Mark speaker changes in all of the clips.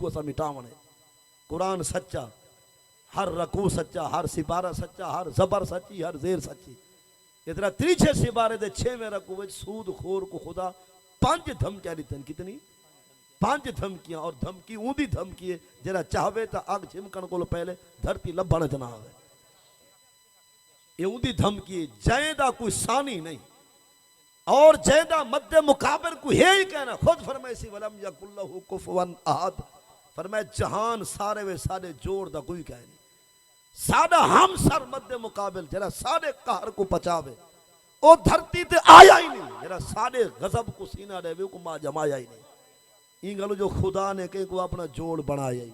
Speaker 1: को असा मिटावण है। कुरान सच्चा, हर रकू सच्चा, हर सिपारा सच्चा, हर जबर सच्ची, हर जेर सच्ची। इतना त्रीछे सिपारे दे 6वें रकू में सूद खोर को खुदा 5 धमकियां दी। कितनी? 5 धमकियां। और धमकी ऊंधी धमकी है जरा चाहवे तो अग झिमकण को पहले धरती लभण च ना आवे। ये ऊंधी धमकी है, जैदा कोई सानी नहीं और जैदा मद्दे मुकाबिल को है ही कहना। खुद फरमाए सी वलम यकुल्लहु कुफुवन अहद, फरमाए जहान सारे वे सारे जोड़ दा कोई कह नहीं। सादा हम सर मद्दे मुकाबिल जरा सारे कहर को पचावे ओ धरती ते आया ही नहीं। जरा सारे गजब को सीना देवे को मां जमाया ही नहीं। इन गलो जो खुदा ने कहीं को अपना जोड़ बनाया ही।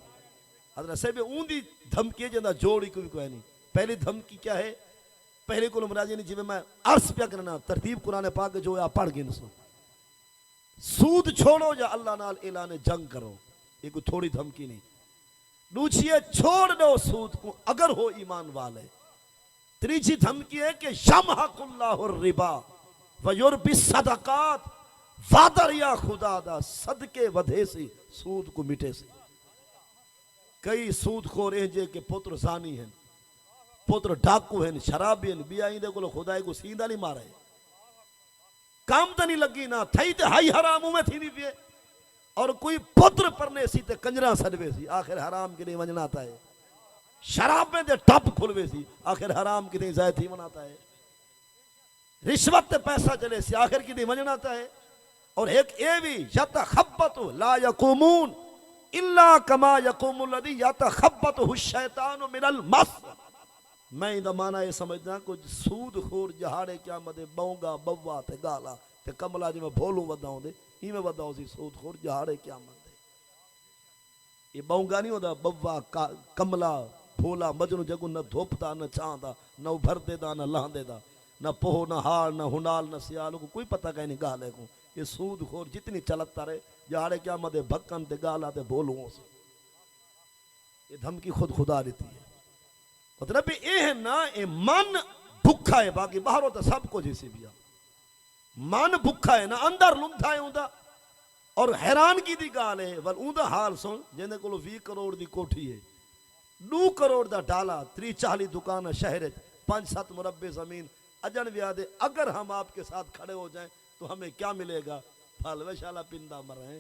Speaker 1: हजरत से भी ऊंधी धमकी जंदा जोड़ ही कोई नहीं। पहली धमकी क्या है? पहले को मुराजी ने जिम्मे मैं अर्ज क्या करना तरतीब कुरान पाक जो आप पढ़ गिन सो। सूद छोड़ो या अल्लाह नाल ऐलान जंग करो, ये कोई थोड़ी धमकी नहीं। दूसरी छोड़ दो सूद को अगर हो ईमान वाले। तीसरी धमकी है कि यमहकुल्लाहु रिबा व युरबि सदकात, वादर या खुदा दा सदके वधे से सूद को मिटे से। कई सूद खोर जे के पुत्र जानी हैं, पुत्र डाकू हैं, शराबी हैं, बिया इंदे को खुदा को सीधा नहीं मारे। काम तो नहीं लगी ना थई ते हाई हराम में थी नहीं पिए। और कोई पुत्र परने सी ते कंजरा सदवे सी, आखिर हराम के लिए वंजना था है। शराब में ते टप खुलवे सी, आखिर हराम के लिए जायद ही मनाता है। रिश्वत ते पैसा चले सी, आखिर के लिए वंजना था है। और एक ये भी यतखब्बतु ला यकुमून इल्ला कमा यकुमुल लदी यतखब्बतु शैतानु मिनल मस। मैं इंदा माना ये समझदा कुछ सूद खोर जहाड़े क्या मदे बौंगा बव्वा ते गाला ते कमला जी में भोलू वदाऊं दे इमें वदाऊं सी सूद खोर जहाड़े क्या मदे। ये बौंगा नहीं होता बव्वा कमला भोला मजनू जगू न धोपता न चांदा न उभरदे दा न लहंदे दा न पोह न हार न हुनाल न सियाल को कोई पता कहीं नहीं गाले को। ये सूद खोर जितनी चलता रहे जहाड़े क्या मदे भक्कन ते गाला ते भोलुओं से। ये धमकी खुद खुदा देती है। मतलब ये है ना ये मन भुखा है, बाकी बाहर होता सब कुछ इसी भी मन भुखा है ना अंदर लुंधा है उदा। और हैरान की दी गाल है वल उदा हाल सुन जिन्हें को 20 करोड़ दी कोठी है, 2 करोड़ दा डाला, 30-40 दुकान शहर 5-7 मुरब्बे जमीन अजन व्यादे। अगर हम आपके साथ खड़े हो जाएं तो हमें क्या मिलेगा? फल वशाला पिंदा मर रहे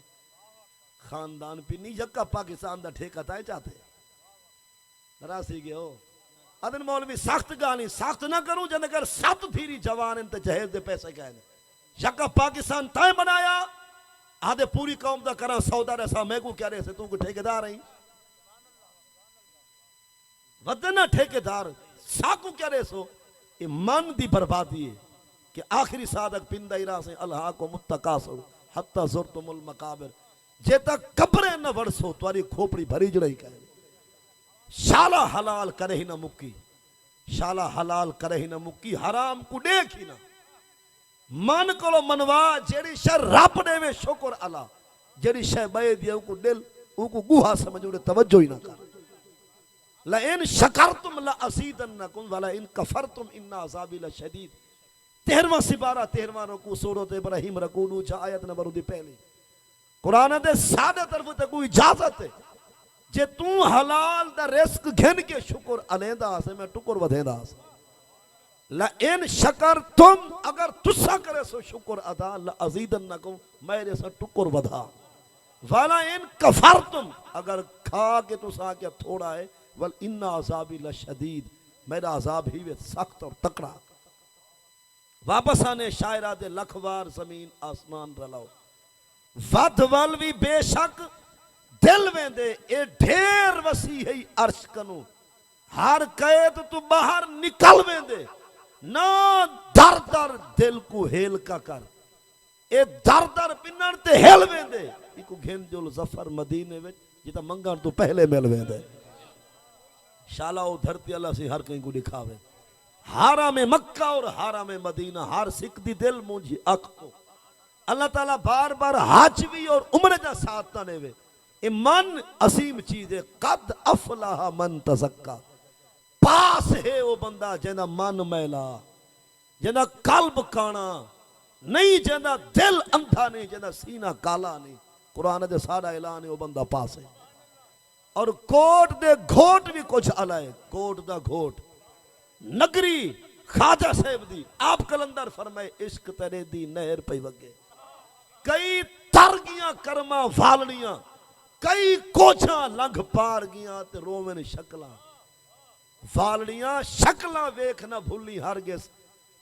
Speaker 1: खानदान पिन्नी यक्का पाकिस्तान दा ठेका ताए चाहते रासी गए हो। अदन मौलवी सख्त गाली सख्त ना करूं जन अगर 7 थीरी जवान इन ते जहेज दे पैसे कहने यक्का पाकिस्तान ताए बनाया आधे पूरी कौम दा करा सौदा रसा मैं को क्या रहे से तू को ठेकेदार है वदना ठेकेदार साकू क्या रहे सो। ये मन दी बर्बादी है कि आखिरी सादक पिंदा इरा से अल्लाह को मुत्तकासो हत्ता जुरतुमुल मकाबिर। जे तक कब्रे न वरसो तुम्हारी खोपड़ी भरी जड़ई कहे। शाला हलाल करे ही ना मुक्की, शाला हलाल करे ही ना मुक्की, हराम को देख ही ना। मन को मनवा जेड़ी शर रब देवे शुक्र अला, जेड़ी शय बे दिए को दिल उको गुहा समझ उड़े तवज्जो ही ना कर। ला इन शकरतुम ला अज़ीदन्नकुम वला इन कफरतुम इन्ना अज़ाबी लशदीद। 13वां सिपारा 13वां रुकू सूरत इब्राहिम रुकू दूजा आयत नंबर दी पहली। कुरान दे सादे तरफ ते कोई इजाजत है जे तू हलाल दा रिस्क घिन के शुक्र अलेंदा से मैं टुकर वधेंदा से। ला इन शकर तुम अगर तुसा करे सो शुक्र अदा ला अज़ीदन्नकुम मेरे से टुकर वधा। वाला इन कफर तुम अगर खा के तुसा क्या थोड़ा है वल इन्ना अज़ाबी लशदीद मेरा अज़ाब ही वे सख्त और तकड़ा। वापस आने शायरा दे लखवार जमीन आसमान रलाओ वध वल भी बेशक दिल में दे ए ढेर वसी है अर्श कनु हर कैद तू बाहर निकल में दे ना दर दर दिल को हेल का कर ए दर दर पिन्नर ते हेल में दे इको घेन जो जफर मदीने में जिता मंगन तो पहले मिल में दे। शाला ओ धरती अल्लाह से हर कहीं को दिखावे। हारा में मक्का और हारा में मदीना हर सिख दी दिल मुझी अख को अल्लाह ताला बार बार हाजवी और उम्र जा साथ ना नेवे। ए मन असीम चीज है। कद अफलाह मन तज़क्का पास है वो बंदा जेना मन मैला जेना कल्ब काना नहीं जेना दिल अंधा नहीं जेना सीना काला नहीं। कुरान दे सारा ऐलान है वो बंदा पास है। और कोट दे घोट भी कुछ अलाए, कोट दा घोट नगरी खाजा साहब दी आप कलंदर फरमाए इश्क तेरे दी नहर पई वगे, कई तरगियां कर्मा वालनियां, कई कोछा लंघ पार गियां ते रोवन शक्लां वालनियां शक्लां वेख ना भूली हरगिज़,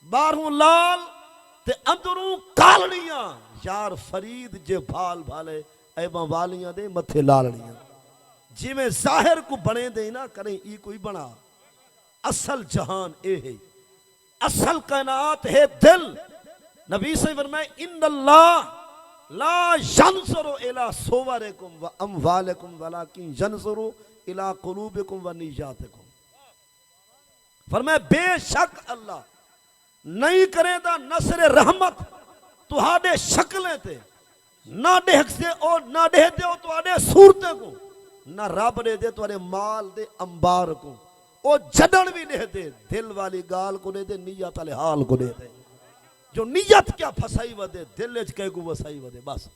Speaker 1: बाहरों लाल ते अंदरों कालनियां, यार फरीद जे भाल भाले ऐबा वालियां दे मथे लालनियां, जिवें जाहिर को बने दे ना करें ई कोई बना, असल जहान ए है, असल कायनात है दिल। नबी से फरमाए इन्नल्लाह ला यंजुरु इला सुवरिकुम व अमवालिकुम वलाकिन यंजुरु इला कुलूबिकुम व निय्यातिकुम। फरमाए बेशक अल्लाह नहीं करेगा नसर रहमत तुहाडे शक्लें ते, ना देख से और ना दे दे तुहाडे सूरतें को, ना रब दे दे तुहाडे माल दे अंबार को, ओ जडन भी दे दे दिल वाली गाल को दे दे, नियत वाले हाल को दे दे, जो नियत क्या फसाई वदे दिल च कह को वसाई वदे, बस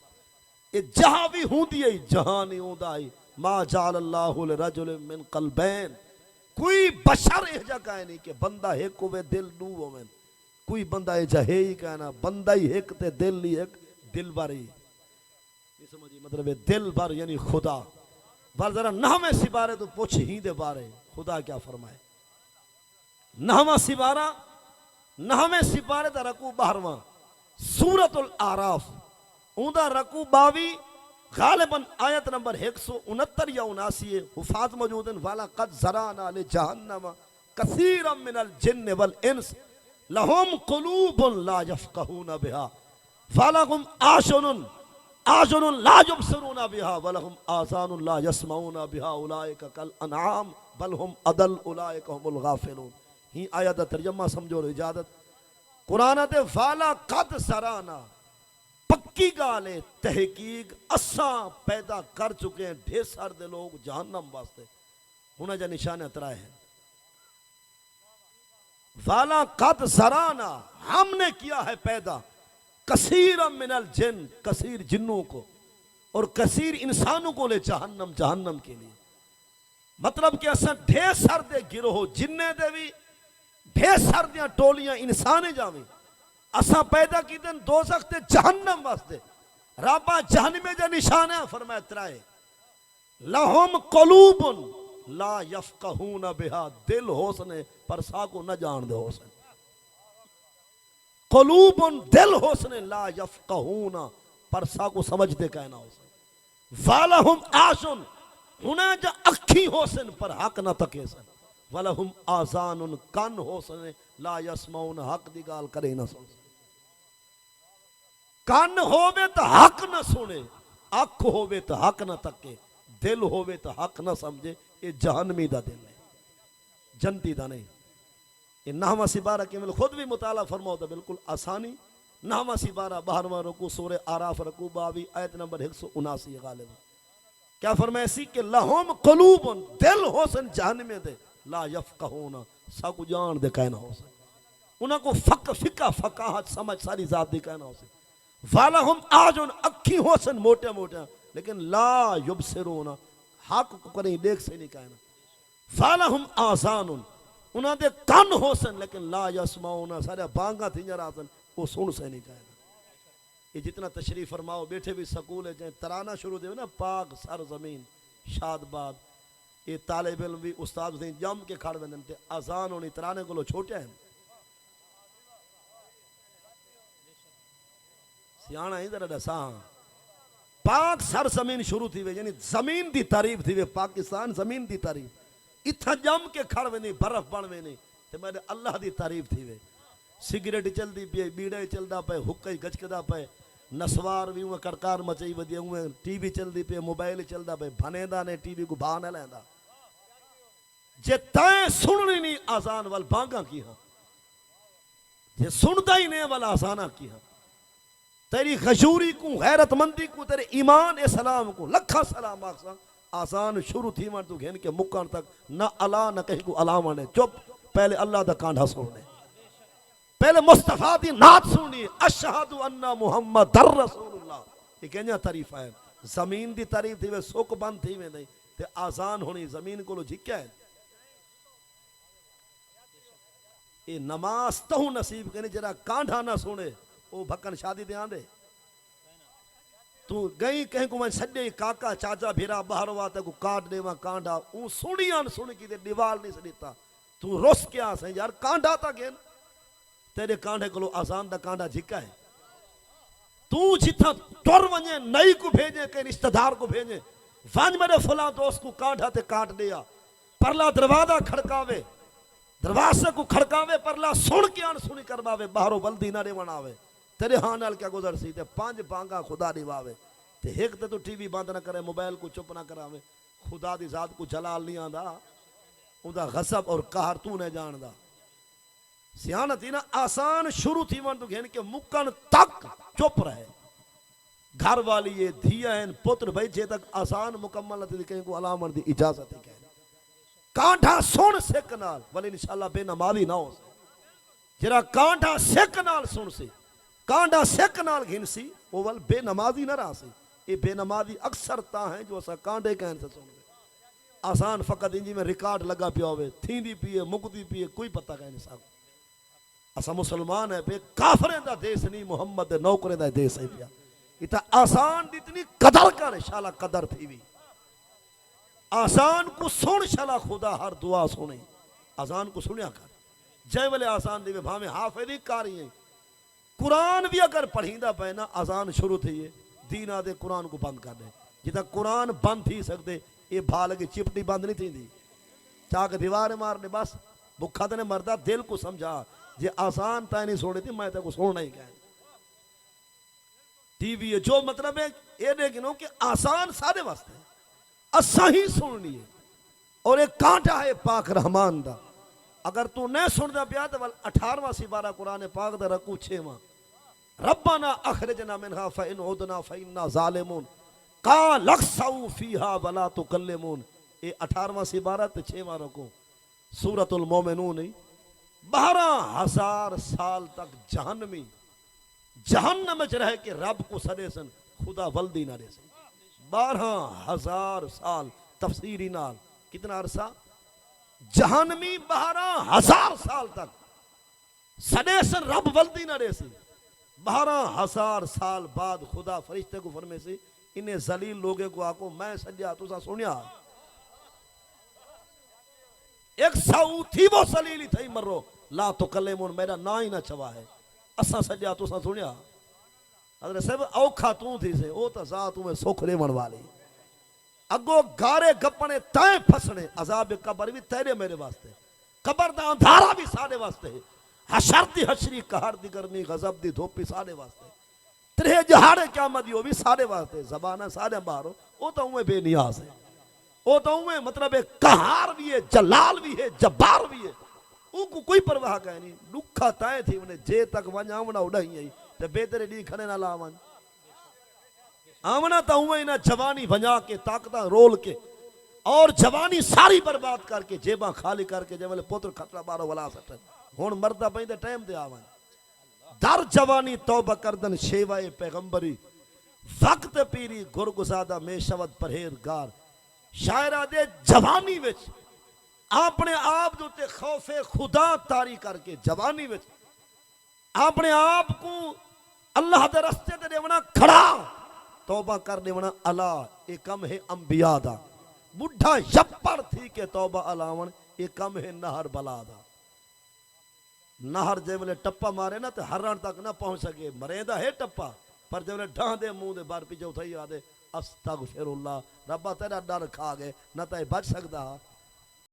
Speaker 1: ये जहां भी होंदी है जहां नहीं होंदा है। मा जाल अल्लाहु लिरजुलिन मिन कल्बैन, कोई बशर ए जगह नहीं कि बंदा एक होवे दिल दू होवे, कोई बंदा ए जहे ही कहना बंदा ही एक ते दिल ही एक, दिल बारी ये समझिए मतलब है दिल बार यानी खुदा बार। जरा नहवे सिबारे तो पूछ ही दे बारे खुदा क्या फरमाए। नहवा सिबारा नहवे सिबारे दा रकू 12वां सूरतुल आराफ उदा रकू 22 गालिबन आयत नंबर 169 या 79 हुफाज मौजूद हैं। वाला कद ज़राना ले जहन्नम कसीरम मिनल जिन्न वल इंस लहुम कुलूबुन ला यफ़क़हूना बिहा वलहुम आज़ुनुन ला युबसिरूना बिहा वलहुम आज़ानुन ला यस्मऊना बिहा उलाइका कल अनआम बल हुम अदल उलाइका हुमुल गाफिलून। ही आयत दा तर्जुमा समझो इजाजत कुरान ते वाला कद ज़राना पक्की गाल है तहकीक असा पैदा कर चुके हैं ढेर सारे लोग जहन्नम वास्ते, हुन जा निशान तराए हैं। वाला कद ज़राना हमने किया है पैदा कसीर मिनल जिन कसीर जिन्नों को और कसीर इंसानों को ले जहन्नम जहन्नम के लिए, मतलब कि असा ढेर सारे गिरोह जिन्ने दे भी ढेर सारियां टोलियां इंसाने जावे असा पैदा की दिन दोज़ख ते जहन्नम वास्ते। रब्बा जहन्नम जा निशान है फरमाया तराए लहुम कुलूबुन ला यफ़क़हूना बिहा, दिल होसने पर सा को न जान दे होसन, कुलूबुन दिल होसने ला यफ़क़हूना पर सा को समझते कहना होसन, वालहुम आशुन हुना जा अखी होसन पर हक न तकेसन, वलहुम आज़ानुन कान होसने ला यस्मऊन हक दी गाल करे न सुन। कान होवे तो हक न सुने, अख होवे तो हक न तके, दिल होवे तो हक न समझे, ये जहन्नमी दा दिल है जन्नती दा नहीं। ये नहवा सिबारा के खुद भी मुताला फरमाओ तो बिल्कुल आसानी। नहवा सिबारा 12वां रुकू सूरह आराफ रकू 22 आयत नंबर 179 गालिब क्या फरमाया सी के लहुम कुलूबुन दिल होसन जहन्नम दे ला यफ़क़हूना सा को जान दे कहना होसन, उन्हां को फिका फकाहत समझ सारी जात दी कहना होसन। वालहुम आजुन अखी होसन मोटे मोटे लेकिन ला युबसिरूना हक को करें देख से नहीं कहना। वालहुम आज़ानुन उन्हां दे कान होसन लेकिन ला यस्मऊना सारे बांगा थी जरासन वो सुन से नहीं कहना। ये जितना तशरीफ फरमाओ बैठे भी सकूल है जहाँ तराना शुरू दे ना पाक सर जमीन शादबाद, ये तालिब इल्म भी उस्ताद से जम के खड़ वेंदे अजान होनी तराने को छोटे हैं सियाणा ही जरा दसा पाक सर जमीन शुरू थी वे यानी जमीन दी तारीफ थी वे पाकिस्तान जमीन दी तारीफ इतना जम के खड़ वेंदी बर्फ बन वेंदी ते मेरे अल्लाह दी तारीफ थी वे। सिगरेट चलती पे बीड़े चलता पे हुक्का गचकदा पे नसवार भी उं करकार मचाई वधी उं टीवी चलती पे मोबाइल चलता पे भनेंदा ने टीवी को भाव न लैंदा जे तैं सुननी नहीं आजान वाल बांगा की हाँ जे सुनता ही नहीं वाल आसाना की हाँ तेरी खशूरी को गैरतमंदी को तेरे ईमान इस्लाम को लखा सलाम आखसा आसान शुरू थी मन तू घेन के मुक्कन तक न अला न कहीं को अलामा ने चुप पहले अल्लाह दा कांढा सुनने पहले मुस्तफा दी नात सुननी अशहदु अन्ना मुहम्मद रसूलुल्लाह ये कहना तारीफ है। जमीन दी तारीफ थी वे सुख बंद थी वे नहीं ते ते आसान होनी जमीन को झिक्या है। ये नमाज तहू नसीब करनी जरा कांढा ना सुने वो भक्कन शादी दे आंदे। तू गई कहीं को मैं सॾे काका चाचा भेरा बाहर हुआ को काट देवा कांढा ऊ सुनियान सुन की दीवार नहीं सॾीता तू रोस क्या से यार कांढा था गेन तेरे कांढे को आसान दा कांढा झिका है। तू जिथा टुर वने नई को भेजे के रिश्तेदार को भेजे वन मेरे फला दोस्त को कांढा ते काट दिया परला दरवाजा खड़कावे दरवाजे को खड़कावे परला सुन के आन सुनी करवावे बाहरों बल्दी ना रे बनावे तेरे हाँ नाल क्या गुजर सी ते पांच बांगा खुदा दिवावे ते एक ते तू टीवी बंद ना करे मोबाइल को चुप ना करावे खुदा दी जात को जलाल नहीं आंदा उदा गजब और कहर तू ने जानदा सियानत ना आसान शुरू थी वन तो घेन के मुक्कन तक चुप रहे घर वाली ये धिया हैं पुत्र भाई जे तक आसान मुकम्मल थी कहीं को अलामन दी इजाजत है कह कांढा सुन सिक नाल वले इंशाल्लाह बेनमाजी ना हो जरा कांढा सिक नाल सुन सी कांडा सिक नाल घिनसी वो वल बेनमाजी न रहा ये बेनमाजी अक्सर ता है जो असा कांडे कहन से सुन आसान फकत इंजी में रिकॉर्ड लगा पिया होवे थींदी पिए मुकदी पिए कोई पता कहने साहब असा मुसलमान है बे काफरे दा देश नहीं मोहम्मद दे नौकरे दा देश है पिया इता आसान दी इतनी कदर कर शाला कदर थी भी आसान को सुन शाला खुदा हर दुआ सुने आसान को सुनिया कर जय वाले आसान दी भावे हाफिजी कारी है कुरान भी अगर पढ़ींदा पे ना आसान शुरू थी है दीना दे कुरान को बंद कर दे जिदा कुरान बंद थी सकते ये भाल की चिपटी बंद नहीं थी चाक दीवार मारने बस भुखा तो ने मरदा दिल को समझा जे आसान तय नहीं छोड़ी थी मैं तो सुनना ही कह टीवी है जो मतलब है ये देखो कि आसान सारे वास्ते असा ही सुननी है और एक कांटा है पाक रहमान दा अगर तू नहीं सुनता पिया तो 18वां सिपारा कुरान पाक दा रकू 6वां रब्बाना अखरिजना मिनहा फइन उदना फइन्ना ज़ालिमून का लक्सऊ फीहा वला तुकल्लिमून ये 18वां सिपारा ते 6वां रकू सूरतुल मोमिनून 12,000 साल तक जहन्नमी जहन्नम में रह के रब को सदे सन खुदा वल्दी ना दे सन 12,000 साल तफसीरी नाल कितना अरसा जहन्नमी 12,000 साल तक सदेसन रब वल्दी ना देसी 12,000 साल बाद खुदा फरिश्ते को फरमे से इन्हें जलील लोगे को आको मैं सजा तुसा सुनिया एक साऊ थी वो सलीली थई मरो ला तो कले मुन मेरा ना ही ना छवा है असा सजा तुसा सुनिया अगर सब औखा तू थी से ओ तो सा तुम्हें सुख रेवण वाली अगो गारे गपने तय फसने अजाब कबर भी तेरे मेरे वास्ते कबर दा अंधारा भी साडे वास्ते हशर दी हशरी कहर दी करनी गजब दी धोपी साडे वास्ते त्रे जहाड़े क़यामत यो भी साडे वास्ते ज़बाना साडे बाहरो ओ तो उमे बेनियाज है ओ तो उमे मतलब है कहार भी है जलाल भी है जब्बार भी है उनको कोई परवाह कह नहीं दुखा तय थी उन्हें जे तक वञावना उड़ाई आई ते बेतरे डी खने ना लावन आमना तो हुए ना जवानी बजा के ताकता रोल के और जवानी सारी बर्बाद करके जेबा खाली करके जब पुत्र खतरा बारो वला सट हुन मरदा पैंदे टाइम ते आवन दर जवानी तौबा करदन शेवाए पैगंबरी वक्त पीरी गुरगुजादा में शवद परहेजगार शायरा दे जवानी विच अपने आप दे उत्ते खौफे खुदा तारी करके जवानी विच अपने आप को अल्लाह दे रस्ते ते देवना खड़ा तौबा कर देवना अला ये कम है अंबिया दा बुढ़ा यप्पर थी के तौबा अलावन ये कम है नहर बला दा नहर जेवले टप्पा मारे ना तो हरण तक ना पहुंच सके मरेदा है टप्पा पर जेवले ढां दे मुंह दे बार पीछे उठाई आदे अस्तगफिरुल्लाह रब्बा तेरा डर खा गए ना तो बच सकता